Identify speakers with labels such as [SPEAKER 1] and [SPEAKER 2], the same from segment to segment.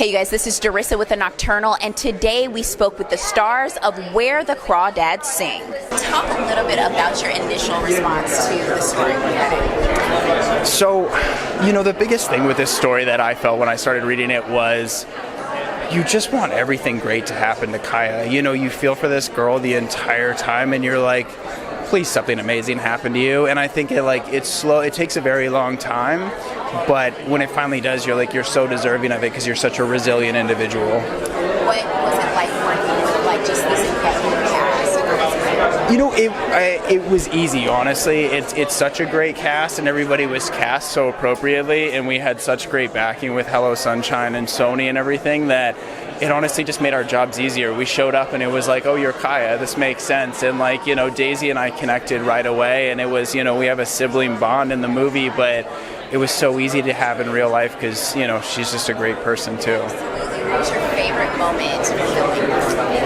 [SPEAKER 1] Hey you guys, this is Darissa with The Nocturnal, and today we spoke with the stars of Where the Crawdads Sing. Talk a little bit about your initial response to the story.
[SPEAKER 2] So, the biggest thing with this story that I felt when I started reading it was you just want everything great to happen to Kaya. You feel for this girl the entire time, and you're like, please something amazing happen to you. And I think it's slow. It takes a very long time, but when it finally does, you're so deserving of it because you're such a resilient individual.
[SPEAKER 1] What was it like working with just this incredible cast?
[SPEAKER 2] It was easy, honestly. It's such a great cast, and everybody was cast so appropriately, and we had such great backing with Hello Sunshine and Sony and everything that it honestly just made our jobs easier. We showed up and it was like, oh, you're Kaya, this makes sense. And Daisy and I connected right away, and it was, we have a sibling bond in the movie, but it was so easy to have in real life because, she's just a great person too.
[SPEAKER 1] What was your favorite moment filming this movie?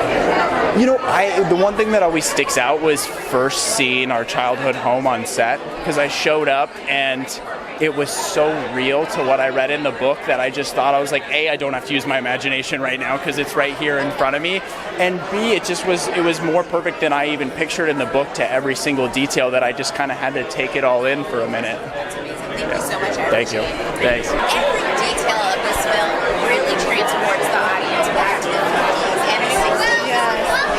[SPEAKER 2] The one thing that always sticks out was first seeing our childhood home on set, because I showed up and it was so real to what I read in the book that I just thought, I was like, A, I don't have to use my imagination right now because it's right here in front of me, and B, it was more perfect than I even pictured in the book to every single detail that I just kind of had to take it all in for a minute.
[SPEAKER 1] That's amazing. Thank you so much, Eric.
[SPEAKER 2] Thank you. Thanks.
[SPEAKER 1] Every detail of this film really transports the audience back to the 50s and 60s. Yeah.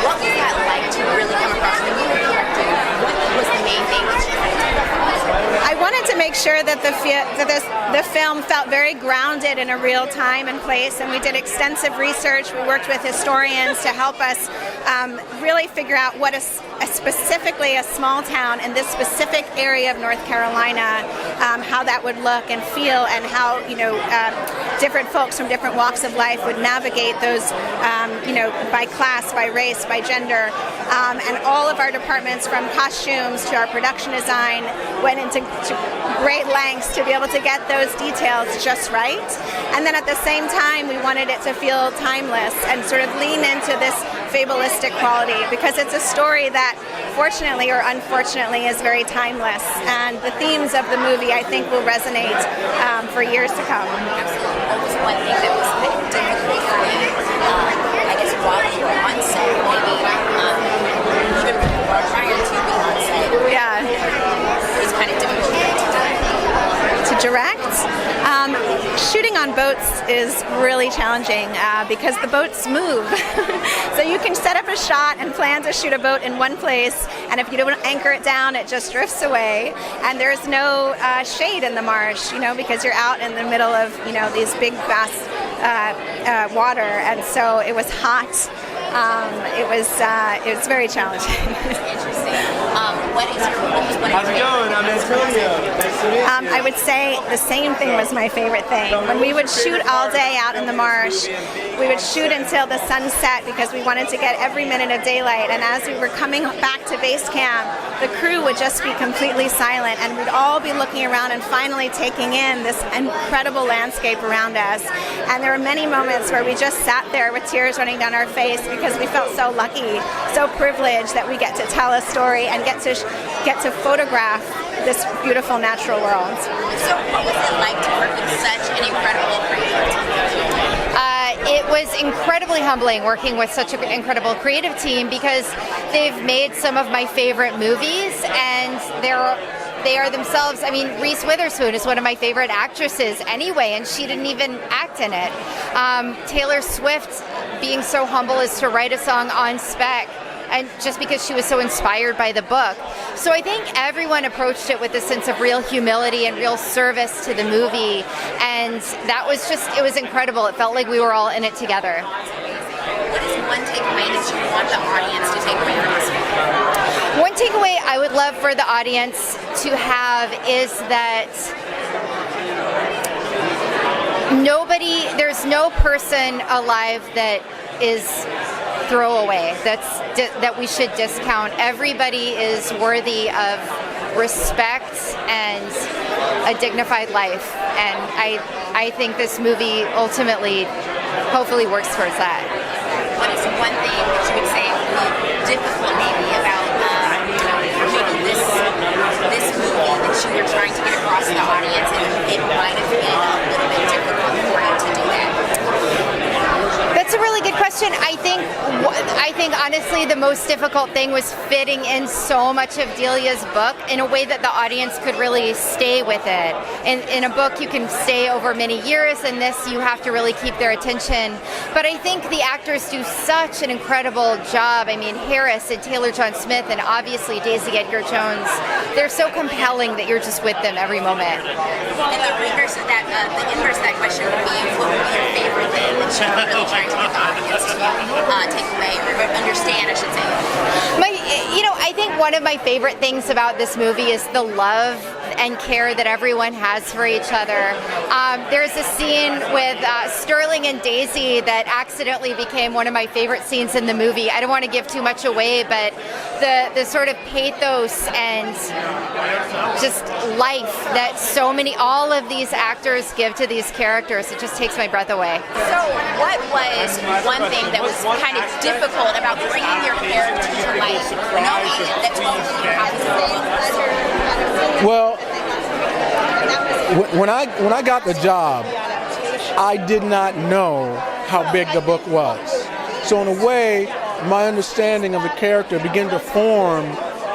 [SPEAKER 1] What was that like to really come across the movie directing? What was the main thing that you wanted to do?
[SPEAKER 3] I wanted to make sure that the film felt very grounded in a real time and place, and we did extensive research. We worked with historians to help us really figure out what specifically a small town in this specific area of North Carolina, how that would look and feel, and how different folks from different walks of life would navigate those, by class, by race, by gender, and all of our departments, from costumes to our production design, went into great lengths to be able to get those details just right. And then at the same time, we wanted it to feel timeless and sort of lean into this fabulistic quality, because it's a story that, fortunately or unfortunately, is very timeless. And the themes of the movie, I think, will resonate for years to come.
[SPEAKER 1] Absolutely. What was one thing that was kind of difficult for you, I guess, while you were on set, maybe even prior to being on set?
[SPEAKER 3] Yeah.
[SPEAKER 1] It was kind of difficult
[SPEAKER 3] to direct. Shooting on boats is really challenging because the boats move. So you can set up a shot and plan to shoot a boat in one place, and if you don't anchor it down, it just drifts away. And there's no shade in the marsh, because you're out in the middle of these big, vast water, and so it was hot. It was very challenging.
[SPEAKER 1] Interesting. What is your
[SPEAKER 4] How's it going? I'm Antonio. Nice to meet you.
[SPEAKER 3] I would say the same thing was my favorite thing. When we would shoot all day out in the marsh, we would shoot until the sun set because we wanted to get every minute of daylight. And as we were coming back to base camp, the crew would just be completely silent, and we'd all be looking around and finally taking in this incredible landscape around us. And there were many moments where we just sat there with tears running down our face because we felt so lucky, so privileged that we get to tell a story and get to photograph this beautiful natural world.
[SPEAKER 1] So what was it like to work with such an incredible creative team?
[SPEAKER 5] It was incredibly humbling working with such an incredible creative team, because they've made some of my favorite movies, and they are themselves. I mean, Reese Witherspoon is one of my favorite actresses anyway, and she didn't even act in it. Taylor Swift being so humble as to write a song on spec, and just because she was so inspired by the book. So I think everyone approached it with a sense of real humility and real service to the movie, and that was it was incredible. It felt like we were all in it together.
[SPEAKER 1] What is one takeaway that you want the audience to take away from this movie?
[SPEAKER 5] One takeaway I would love for the audience to have is that there's no person alive that is throwaway, that we should discount. Everybody is worthy of respect and a dignified life, and I think this movie ultimately, hopefully, works towards that.
[SPEAKER 1] What is one thing that you would say difficult maybe about maybe this movie that you were trying to get across to the audience, and it might have been a little bit difficult for you to do that?
[SPEAKER 5] honestly, the most difficult thing was fitting in so much of Delia's book in a way that the audience could really stay with it. In a book, you can stay over many years. In this, you have to really keep their attention. But I think the actors do such an incredible job. I mean, Harris and Taylor John Smith and obviously Daisy Edgar Jones, they're so compelling that you're just with them every moment.
[SPEAKER 1] And the inverse of that question would be, what would be your favorite thing that you're really trying to get the audience to take away or understand, I should say?
[SPEAKER 5] I think one of my favorite things about this movie is the love and care that everyone has for each other. There's a scene with Startling and Daisy that accidentally became one of my favorite scenes in the movie. I don't want to give too much away, but the sort of pathos and just life that all of these actors give to these characters, it just takes my breath away.
[SPEAKER 1] So what was one thing that was kind of difficult about bringing your character to life, knowing that totally happens?
[SPEAKER 4] Well, when I got the job, I did not know how big the book was. So in a way, my understanding of the character began to form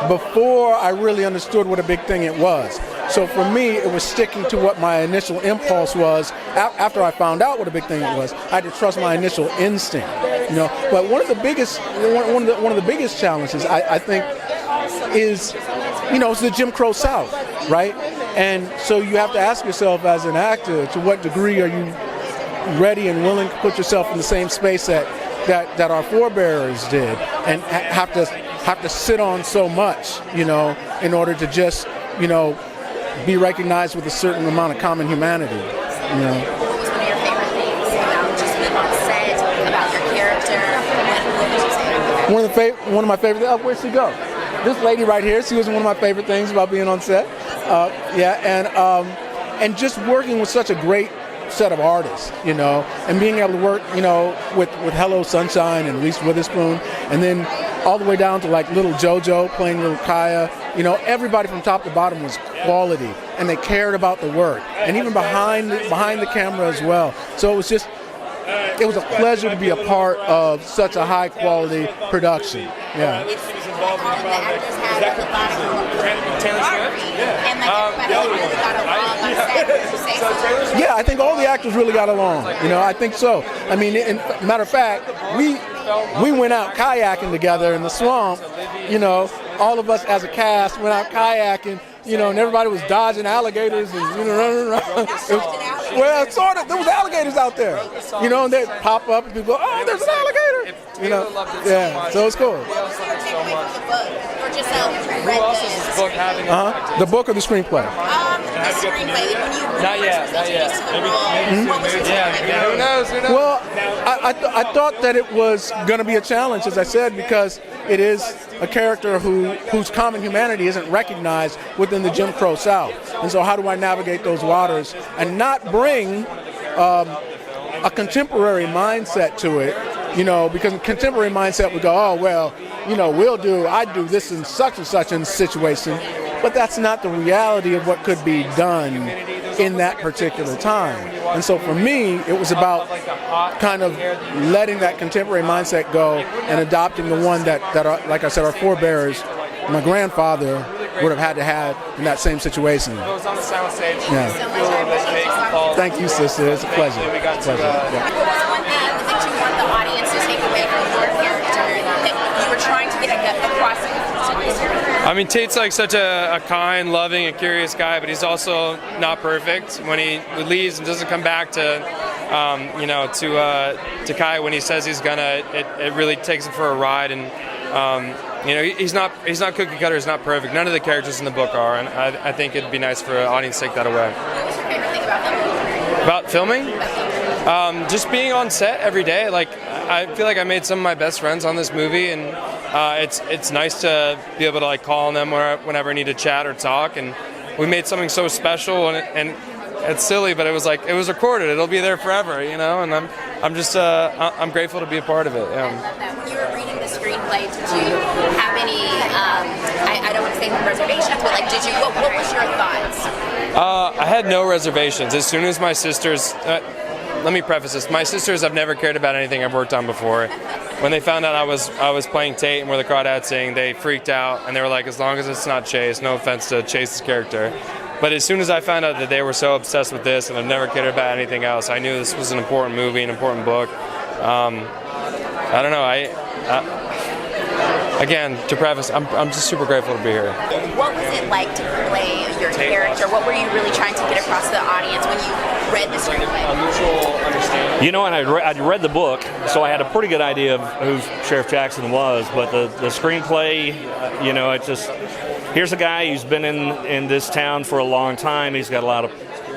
[SPEAKER 4] before I really understood what a big thing it was. So for me, it was sticking to what my initial impulse was. After I found out what a big thing it was, I had to trust my initial instinct. But one of the biggest challenges I think is, it's the Jim Crow South, right? And so you have to ask yourself as an actor, to what degree are you ready and willing to put yourself in the same space that our forebears did, and have to sit on so much, in order to just, be recognized with a certain amount of common humanity.
[SPEAKER 1] What was one of your favorite things about just being on set, about your character? What would you say?
[SPEAKER 4] One of my favorite. Oh, where'd she go? This lady right here. She was one of my favorite things about being on set. And just working with such a great set of artists, and being able to work, with Hello Sunshine and Reese Witherspoon, and then all the way down to like little JoJo playing little Kaya. Everybody from top to bottom was quality, and they cared about the work, and even behind the camera as well. So it was a pleasure to be a part of such a high quality production. Yeah. Yeah, I think all the actors really got along. I think so. I mean, matter of fact, we went out kayaking together in the swamp. All of us as a cast went out kayaking. And everybody was dodging alligators and running around. Well, sort of. There was alligators out there. And they'd pop up and people go, "Oh, there's an alligator." Yeah. So it's cool.
[SPEAKER 6] Who else is this book having?
[SPEAKER 4] The book or the screenplay?
[SPEAKER 1] The screenplay.
[SPEAKER 6] Not yet. Yeah. Who knows?
[SPEAKER 4] Well, I thought that it was going to be a challenge, as I said, because it is a character whose common humanity isn't recognized within the Jim Crow South. And so how do I navigate those waters and not bring a contemporary mindset to it? Because a contemporary mindset would go, oh, well, I'd do this in such and such a situation. But that's not the reality of what could be done in that particular time. And so for me, it was about kind of letting that contemporary mindset go and adopting the one that like I said, our forebears, my grandfather would have had to have in that same situation. Yeah. Thank you, sister. It's a pleasure.
[SPEAKER 1] What was one thing that you want the audience to take away from your character that you were trying to get across?
[SPEAKER 6] I mean, Tate's like such a kind, loving, and curious guy, but he's also not perfect. When he leaves and doesn't come back to Kai when he says he's gonna, it really takes him for a ride. And he's not cookie cutter. He's not perfect. None of the characters in the book are, and I think it'd be nice for an audience to take that away.
[SPEAKER 1] What was your favorite thing about filming?
[SPEAKER 6] About filming? Just being on set every day. Like, I feel like I made some of my best friends on this movie, and it's nice to be able to call on them whenever I need to chat or talk. And we made something so special, and it's silly, but it was recorded. It'll be there forever, And I'm just I'm grateful to be a part of it. Yeah.
[SPEAKER 1] I love that. When you were reading the screenplay, did you have any? I don't want to say reservations, but what was your thoughts?
[SPEAKER 6] I had no reservations. As soon as my sisters. Let me preface this. My sisters have never cared about anything I've worked on before. when they found out I was playing Tate and we're the Crawdads singing, they freaked out and they were like, as long as it's not Chase, no offense to Chase's character. But as soon as I found out that they were so obsessed with this and I've never cared about anything else, I knew this was an important movie, an important book. I don't know. Again, to preface, I'm just super grateful to be here.
[SPEAKER 1] What was it like to play your character? What were you really trying to get across to the audience when you read the screenplay?
[SPEAKER 6] A mutual understanding.
[SPEAKER 7] You know, and I'd read the book, so I had a pretty good idea of who Sheriff Jackson was, but the screenplay, you know, it just, here's a guy who's been in this town for a long time. He's got a lot of,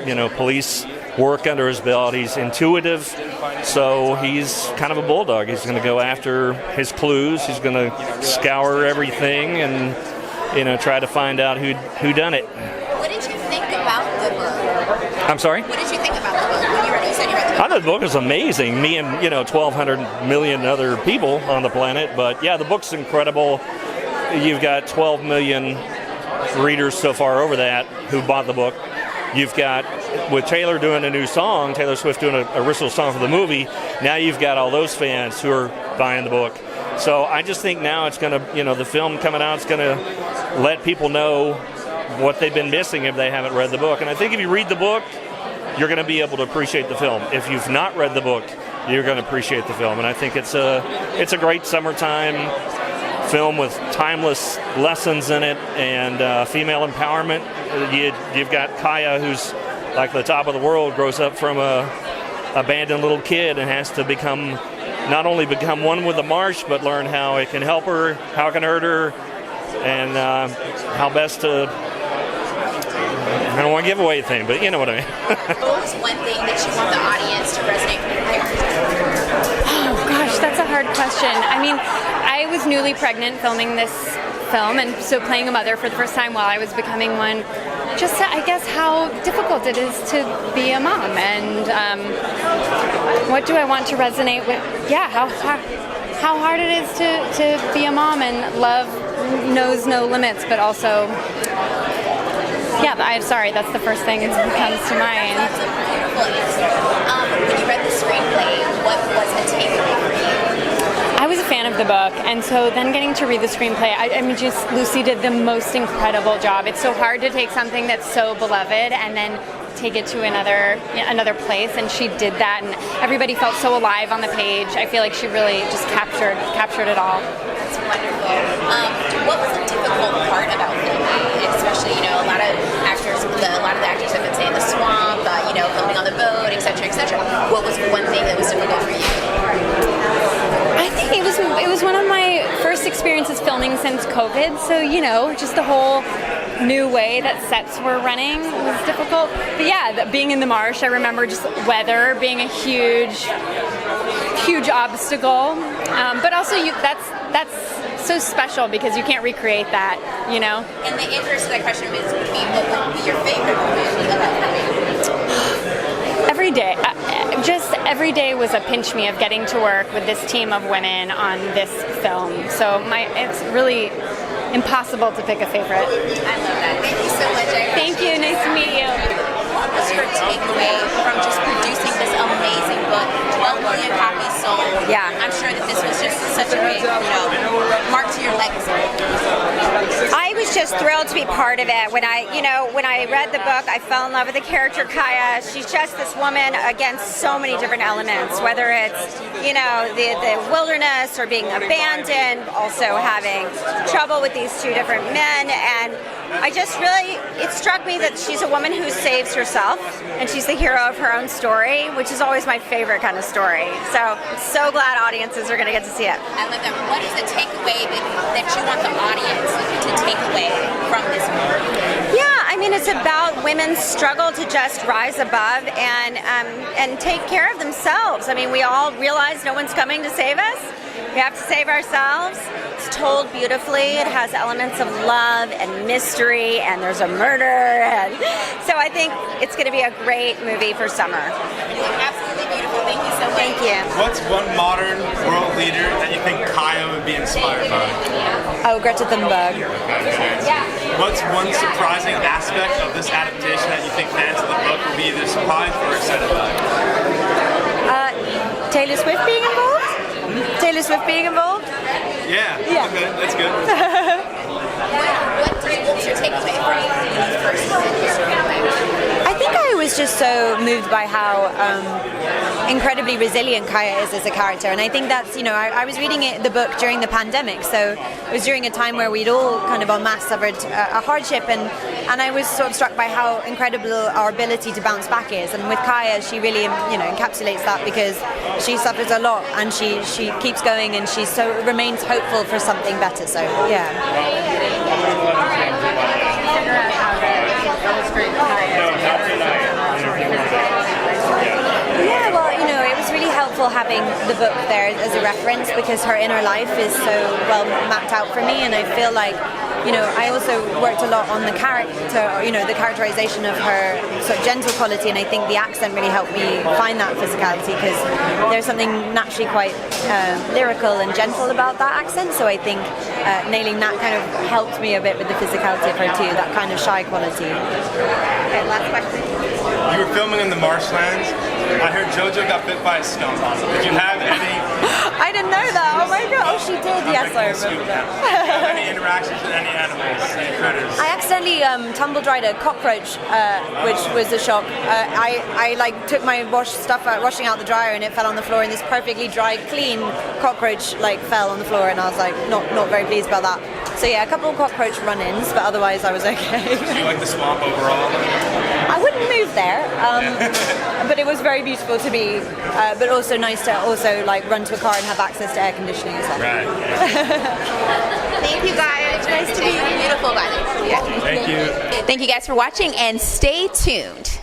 [SPEAKER 7] you know, police work under his belt. He's intuitive, so he's kind of a bulldog. He's going to go after his clues. He's going to scour everything and, you know, try to find out who done it.
[SPEAKER 1] What did you think about the book?
[SPEAKER 7] I'm sorry?
[SPEAKER 1] What did you think about the book when you read it? You said you read the book.
[SPEAKER 7] I thought the book was amazing. Me and, you know, 1,200 million other people on the planet. But yeah, the book's incredible. You've got 12 million readers so far over that who bought the book. You've got, with Taylor doing a new song, Taylor Swift doing an original song for the movie, now you've got all those fans who are buying the book. So I just think now it's going to, you know, the film coming out is going to let people know what they've been missing if they haven't read the book. And I think if you read the book, you're going to be able to appreciate the film. If you've not read the book, you're going to appreciate the film. And I think it's a great summertime film with timeless lessons in it and female empowerment. You've got Kaya, who's like the top of the world, grows up from a abandoned little kid and has to not only become one with the marsh, but learn how it can help her, how it can hurt her, and how best to, I don't want to give away anything, but you know what I mean.
[SPEAKER 1] What was one thing that you want the audience to resonate with your character?
[SPEAKER 8] Oh gosh, that's a hard question. I mean, I was newly pregnant filming this film, and so playing a mother for the first time while I was becoming one, just I guess how difficult it is to be a mom, and what do I want to resonate with? Yeah, how hard it is to be a mom, and love knows no limits, but also, yeah, I'm sorry, that's the first thing that comes to mind.
[SPEAKER 1] That's a beautiful answer. When you read the screenplay, what was the takeaway for you?
[SPEAKER 8] I was a fan of the book, and so then getting to read the screenplay, I mean, just Lucy did the most incredible job. It's so hard to take something that's so beloved and then take it to another place, and she did that, and everybody felt so alive on the page. I feel like she really just captured it all.
[SPEAKER 1] That's wonderful. What was the difficult part about filming? Especially, you know, a lot of the actors have been saying the swamp, you know, filming on the boat, etc., etc. What was one thing that was difficult for you?
[SPEAKER 8] I think it was one of my first experiences filming since COVID, so, you know, just the whole new way that sets were running was difficult. But yeah, being in the marsh, I remember just weather being a huge obstacle. But also that's so special because you can't recreate that, you know?
[SPEAKER 1] And the answer to that question would be, what would be your favorite movie about filming?
[SPEAKER 8] Every day. Just every day was a pinch me of getting to work with this team of women on this film. So it's really impossible to pick a favorite.
[SPEAKER 1] I love that. Thank you so much.
[SPEAKER 8] Thank you. Nice to meet you.
[SPEAKER 1] What was your takeaway from just producing this amazing book? 12 million copies sold.
[SPEAKER 3] Yeah.
[SPEAKER 1] I'm sure that this was just such a big, mark to your legacy.
[SPEAKER 3] I was just thrilled to be part of it. When I read the book, I fell in love with the character Kaya. She's just this woman against so many different elements, whether it's, you know, the wilderness or being abandoned, also having trouble with these two different men. And it struck me that she's a woman who saves herself, and she's the hero of her own story, which is always my favorite kind of story. So I'm so glad audiences are going to get to see it.
[SPEAKER 1] I love that. What is the takeaway that you want the audience to take away from this movie?
[SPEAKER 3] Yeah, I mean, it's about women's struggle to just rise above and take care of themselves. I mean, we all realize no one's coming to save us. We have to save ourselves. It's told beautifully. It has elements of love and mystery, and there's a murder. And so I think it's going to be a great movie for summer.
[SPEAKER 1] Absolutely beautiful. Thank you so much.
[SPEAKER 3] Thank you.
[SPEAKER 9] What's one modern world leader that you think Kaya would be inspired by?
[SPEAKER 3] Oh, Greta Thunberg.
[SPEAKER 9] What's one surprising aspect of this adaptation that you think fans of the book will be either surprised or excited about?
[SPEAKER 3] Taylor Swift being involved?
[SPEAKER 10] Taylor Swift being involved.
[SPEAKER 9] Yeah. Okay, that's good.
[SPEAKER 1] What was your takeaway from the first screenplay?
[SPEAKER 10] I think I was just so moved by how incredibly resilient Kaya is as a character, and I think that's, I was reading the book during the pandemic, so it was during a time where we'd all kind of en masse suffered a hardship, and I was sort of struck by how incredible our ability to bounce back is, and with Kaya she really encapsulates that, because she suffers a lot and she keeps going, and she remains hopeful for something better. So yeah. Yeah, well, it was really helpful having the book there as a reference, because her inner life is so well mapped out for me, and I feel like, I also worked a lot on the character, the characterization of her sort of gentle quality, and I think the accent really helped me find that physicality, because there's something naturally quite lyrical and gentle about that accent, so I think nailing that kind of helped me a bit with the physicality of her too, that kind of shy quality.
[SPEAKER 1] Okay, last question.
[SPEAKER 9] You were filming in the marshlands. I heard JoJo got bit by a skunk. Did you have any?
[SPEAKER 10] I didn't know that. Oh my god. Oh, she did. Yes, I remember that.
[SPEAKER 9] Did you have any interactions with any animals, any critters?
[SPEAKER 10] I accidentally tumble dried a cockroach, which was a shock. I took my washing out the dryer, and it fell on the floor, and this perfectly dry, clean cockroach fell on the floor, and I was not very pleased about that. So yeah, a couple of cockroach run-ins, but otherwise I was okay.
[SPEAKER 9] Did you like the swamp overall?
[SPEAKER 10] I wouldn't move there, but it was very beautiful to be, but also nice to run to a car and have access to air conditioning and stuff.
[SPEAKER 9] Right.
[SPEAKER 1] Thank you guys. Nice to meet you. Beautiful, by the way.
[SPEAKER 9] Thank you.
[SPEAKER 1] Thank you guys for watching, and stay tuned.